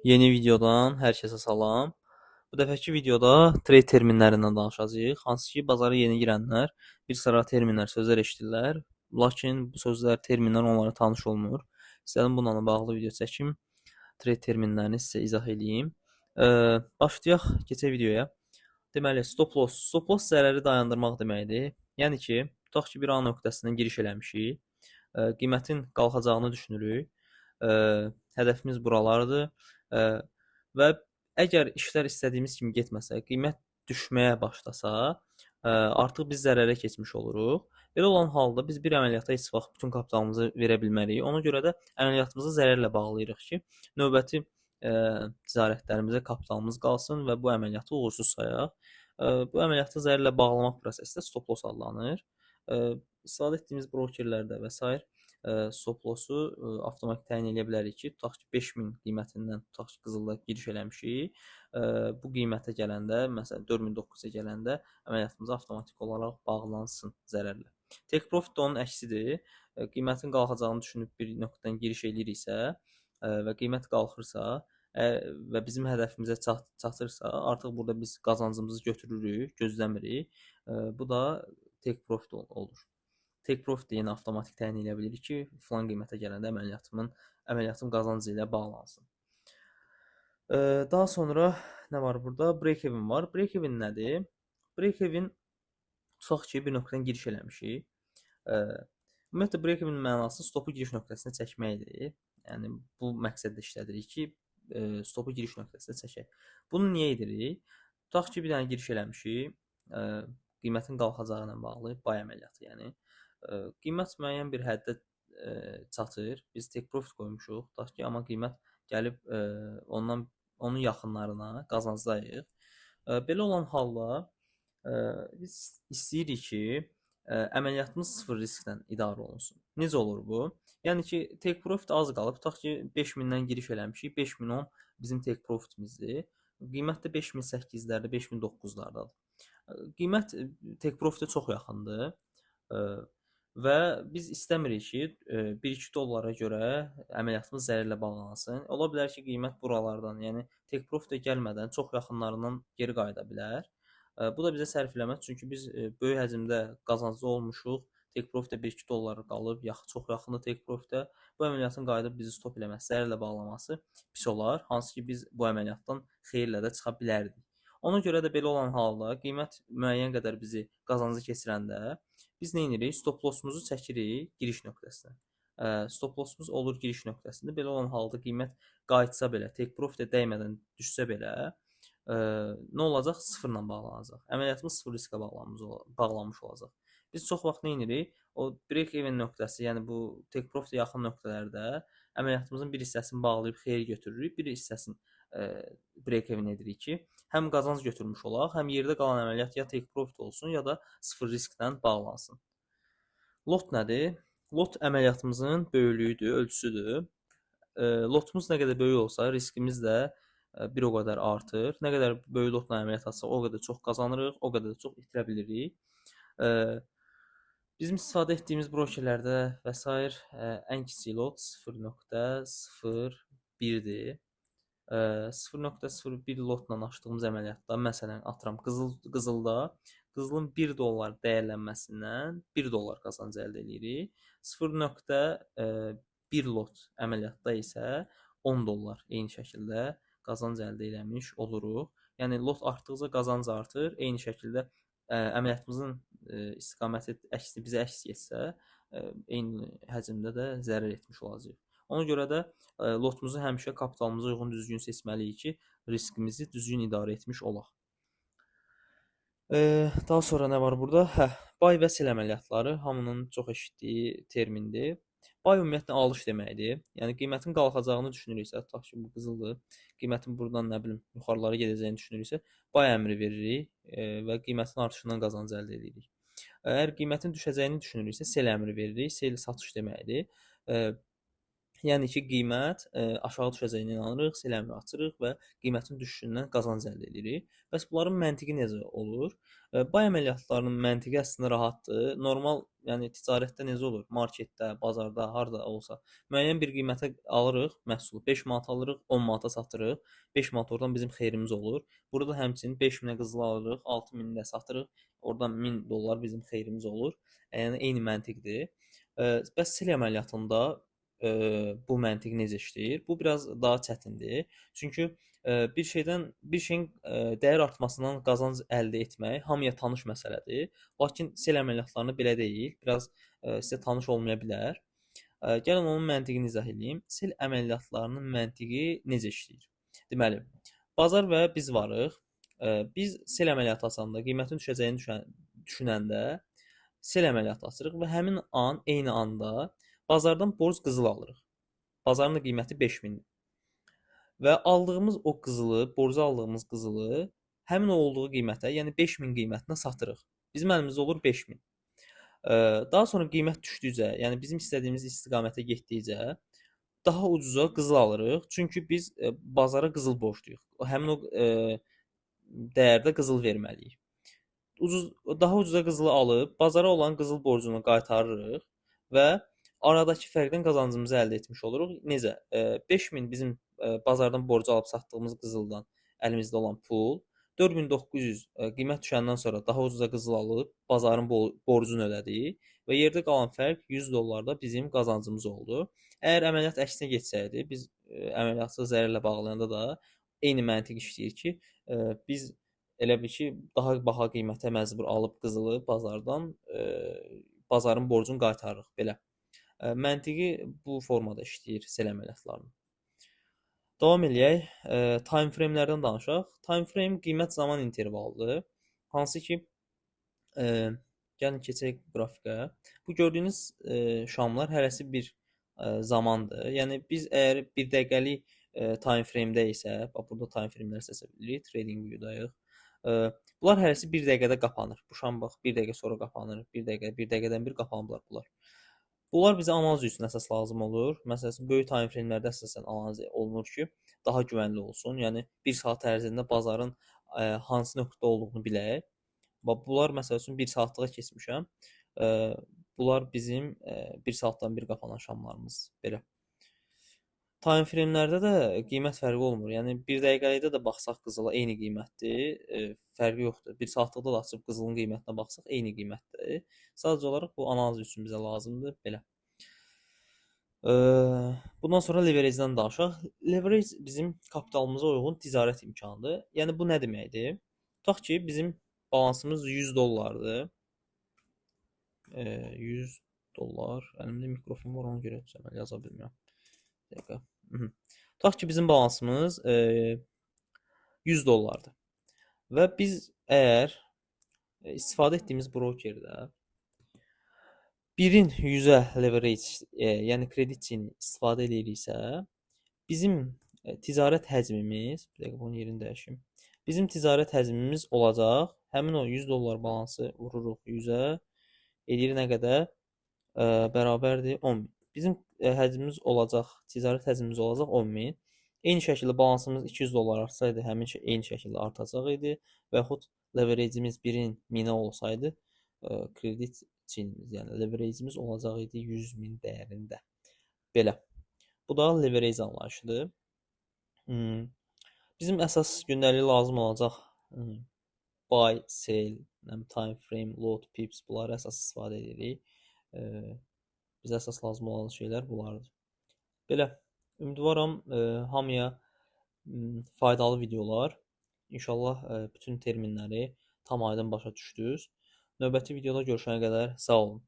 Yeni videodan hər kəsə salam. Bu dəfəki videoda trade terminlərindən danışacağıq. Hansı ki, bazara yeni girənlər bir sıra terminlər, sözlər eşidirlər. Lakin bu sözlər, terminlər onlara tanış olmur. İstədim bununla bağlı video çəkim. Trade terminlərini sizə izah edeyim. Başlayaq, keçək videoya. Deməli, stop loss. Stop loss zərəri dayandırmaq deməkdir. Yəni ki, tutaq ki, bir A nöqtəsindən giriş eləmişik. Qiymətin qalxacağını düşünürük. Hədəfimiz buralardır. Və əgər işlər istədiyimiz kimi getməsə, qiymət düşməyə başlasa, artıq biz zərərə keçmiş oluruq. Belə olan halda biz bir əməliyyata heç vaxt bütün kapitalımızı verə bilmərik. Ona görə də əməliyyatımızı zərərlə bağlayırıq ki, növbəti ticarətlərimizə kapitalımız qalsın və bu əməliyyatı uğursuz sayaq. Bu əməliyyatı zərərlə bağlamaq prosesi də stop loss adlanır. İstifadə etdiyimiz brokerlərdə və s. Stop lossu avtomatik təyin edə bilərik ki, tutaq ki 5000 qiymətindən tutaq ki qızılda giriş eləmişik. Bu qiymətə gələndə, məsələn 4009-a gələndə əməliyyatımız avtomatik olaraq bağlansın zərərlə. Take profit də onun əksidir. Qiymətin qalxacağını düşünüb bir nöqtədən giriş eləyiriksə və qiymət qalxırsa və bizim hədəfimizə çatırsa, artıq burada biz qazancımızı götürürük, gözləmirik. Bu da take profit olur. Take profit də yenə avtomatik təyin edə bilirik ki, filan qiymətə gələndə əməliyyatım qazancı ilə bağlansın. Daha sonra nə var burada? Break-even var. Break-even nədir? Break-even tutaq ki, bir nöqtədən giriş eləmişik. Ümumiyyətlə break-even mənası stopu giriş nöqtəsinə çəkməkdir. Yəni bu məqsədlə işlədirik ki, stopu giriş nöqtəsinə çəkək. Bunu niyə edirik? Tutaq ki, bir dənə giriş eləmişik, qiymətin qalxacağı ilə bağlı buy əməliyyatı, yəni qiymət müəyyən bir həddə çatır. Biz take profit qoymuşuq, tutaq ki, amma qiymət gəlib onun yaxınlarına qazancdayıq. Belə olan halda biz istəyirik ki, əməliyyatımız sıfır riskdən idarə olunsun. Necə olur bu? Yəni ki, take profit az qalıb. Tutaq ki, 5000-dən giriş eləmişik. 5010 bizim take profitimizdir. Qiymət də 5008-lərdə, 5009-lardadır. Qiymət take profitə çox yaxındır. Və biz istəmirik ki, 1-2 dollara görə əməliyyatımız zərərlə bağlansın. Ola bilər ki, qiymət buralardan, yəni take profitə gəlmədən çox yaxınlarından geri qayıda bilər. Bu da bizə sərf eləməz, çünki biz böyük həcmdə qazanclı olmuşuq. Take profitə 1-2 dollar qalıb, çox yaxındır take profitə. Bu əməliyyatın qayıdıb bizi stop eləməsi, zərərlə bağlaması pis olar. Hansı ki biz bu əməliyyatdan xeyirlə də çıxa bilərdik. Ona görə də belə olan halda qiymət müəyyən qədər bizi qazancı keçirəndə biz nə edirik? Stop lossumuzu çəkirik giriş nöqtəsinə. Stop lossumuz olur giriş nöqtəsində. Belə olan halda qiymət qayıtsa belə, take profitə dəymədən düşsə belə, nə olacaq? Sıfırla bağlanacaq. Əməliyyatımız sıfır riskə bağlanmış olacaq. Biz çox vaxt nə edirik? O break-even nöqtəsi, yəni bu take profitə yaxın nöqtələrdə əməliyyatımızın bir hissəsini bağlayıb xeyir götürürük, bir hissəsini break-even edirik ki, həm qazanc götürmüş olaq, həm yerdə qalan əməliyyat ya take profit olsun, ya da sıfır riskdən bağlansın. Lot nədir? Lot əməliyyatımızın böyüklüyüdür, ölçüsüdür. Lotumuz nə qədər böyük olsa, riskimiz də bir o qədər artır. Nə qədər böyük lotla əməliyyat açsaq, o qədər çox qazanırıq, o qədər də çox itirə bilirik. Bizim istifadə etdiyimiz brokerlərdə və s. ən kiçik lot 0.01-dir. 0.01 lotla açdığımız əməliyyatda, məsələn, atıram qızılda, qızılın 1 dollar dəyərlənməsindən 1 dollar qazanc əldə edirik. 0.1 lot əməliyyatda isə 10 dollar eyni şəkildə qazanc əldə eləmiş oluruq. Yəni lot artdıqca qazanc artır. Eyni şəkildə əməliyyatımızın istiqaməti bizə əks etsə, eyni həcmdə də zərər etmiş olacağıq. Ona görə də lotumuzu həmişə kapitalımıza uyğun düzgün seçməliyik ki, riskimizi düzgün idarə etmiş olaq. Daha sonra nə var burada? Buy və sell əməliyyatları hamının çox eşitdiyi termindir. Buy ümumiyyətlə alış deməkdir. Yəni qiymətin qalxacağını düşünürüksə, tutaq ki, bu qızıldır. Qiymətin buradan nə bilim yuxarılara gedəcəyini düşünürüksə, buy əmri veririk və qiymətin artışından qazanc əldə edirik. Əgər qiymətin düşəcəyini düşünürüksə, sell əmri veririk. Sell satış deməkdir. Yəni ki, qiymət aşağı düşəcəyinə inanırıq, sel əmri açırıq və qiymətin düşüşündən qazanc əldə edirik. Bəs bunların məntiqi necə olur? Pay əməliyyatlarının məntiqi əslində rahatdır. Normal, yəni ticarətdə necə olur? Marketdə, bazarda, harda olsa müəyyən bir qiymətə alırıq məhsulu. 5 manat alırıq, 10 manata satırıq. 5 manat oradan bizim xeyrimiz olur. Burada da həmçinin 5 minə qızıl alırıq, 6 minə də satırıq. Oradan 1000 dollar bizim xeyrimiz olur. Yəni eyni məntiqdir. Bəs sel əməliyyatında bu məntiq necə işləyir? Bu biraz daha çətindir. Çünki bir şeyin dəyər artmasından qazanc əldə etmək hamıya tanış məsələdir. Lakin sel əməliyyatlarında belə deyil. Biraz sizə tanış olmaya bilər. Gəlin onun məntiqini izah edeyim. Sel əməliyyatlarının məntiqi necə işləyir? Deməli, bazar və biz varıq. Biz sel əməliyyatı açanda, qiymətin düşəcəyini düşünəndə sel əməliyyatı açırıq və həmin an, eyni anda bazardan borc qızıl alırıq. Bazarın da qiyməti 5000-dir. Və aldığımız o qızılı, borca aldığımız qızılı həmin o olduğu qiymətə, yəni 5000 qiymətinə satırıq. Bizim əlimizdə olur 5000. Daha sonra qiymət düşdükcə, yəni bizim istədiyimiz istiqamətə getdikcə daha ucuza qızıl alırıq. Çünki biz bazara qızıl borcluyuq. Həmin o dəyərdə qızıl verməliyik. Daha ucuza qızılı alıb bazara olan qızıl borcunu qaytarırıq və aradakı fərqdən qazancımızı əldə etmiş oluruq. Necə? 5000 bizim bazardan borcu alıb satdığımız qızıldan əlimizdə olan pul, 4900 qiymət düşəndən sonra daha ucuza qızıl alıb bazarın borcunu ödədik və yerdə qalan fərq 100 dollar da bizim qazancımız oldu. Əgər əməliyyat əksinə getsəydi, biz əməliyyatı zərərlə bağlayanda da eyni məntiq işləyir ki, biz elə bil ki, daha baha qiymətə məcbur alıb qızılı bazardan bazarın borcunu qaytarırıq belə. Məntiqi bu formada işləyir sel əməliyyatlarının. Davam eləyək. Time frame-lərdən danışaq. Time frame qiymət zaman intervalıdır. Hansı ki, gəlin keçək qrafikə. Bu gördüyünüz şamlar hərəsi bir zamandır. Yəni biz əgər 1 dəqiqəlik time frame-də isə, bax burada time frame-ləri seçə bilirik, trading view-dayıq. Bunlar hərəsi 1 dəqiqədə qapanır. Bu şam bax 1 dəqiqə sonra qapanır. 1 dəqiqə, 1 dəqiqədən bir qapanıblar bunlar. Bunlar bizə analiz üçün əsas lazım olur. Məsələn, böyük time frame-lərdə əsasən analiz olunur ki, daha güvənli olsun. Yəni 1 saat ərzində bazarın hansı nöqtədə olduğunu bilək. Bax bunlar məsəl üçün 1 saatlığa keçmişəm. Bunlar bizim 1 saatdan bir qapanan şamlarımız belə. Time frame-lərdə də qiymət fərqi olmur. Yəni 1 dəqiqəlikdə də baxsaq qızıla eyni qiymətdir, fərqi yoxdur. 1 saatlıqda da açıb qızılın qiymətinə baxsaq eyni qiymətdir. Sadəcə olaraq bu analiz üçün bizə lazımdır belə. Bundan sonra leverage-dən danışaq. Leverage bizim kapitalımıza uyğun ticarət imkanıdır. Yəni bu nə deməkdir? Tutaq ki, bizim balansımız 100 dollardır. 100 dollar. Əlimdə mikrofon var, ona görə yaza bilmirəm. Dəqiqə. Tutaq ki, bizim balansımız 100 dollardır. Və biz əgər istifadə etdiyimiz brokerdə 1-in 100-ə leverage, yəni kredit çini istifadə ediriksə, bizim ticarət həcmimiz, bir dəqiqə bunun yerini dəyişim. Bizim ticarət həcmimiz olacaq, həmin o 100 dollar balansı vururuq 100-ə, edir nə qədər? Bərabərdir 10.000. Bizim həcmimiz olacaq, ticarət həcmimiz olacaq 10.000. Eyni şəkildə balansımız 200 dollar artsaydı, həmin eyni şəkildə artacaq idi və yaxud leverage-imiz 1-in 1000-ə olsaydı, kredit çinimiz, yəni leverage-imiz olacaq idi 100.000 dəyərində. Belə. Bu da leverage anlayışıdır. Bizim əsas gündəlik lazım olacaq buy, sell, time frame, load, pips, bunları əsas istifadə edirik. Bizə əsas lazım olan şeylər bunlardır. Belə, ümidvaram hamıya faydalı videolar. İnşallah bütün terminləri tam aydın başa düşdünüz. Növbəti videoda görüşənə qədər sağ olun.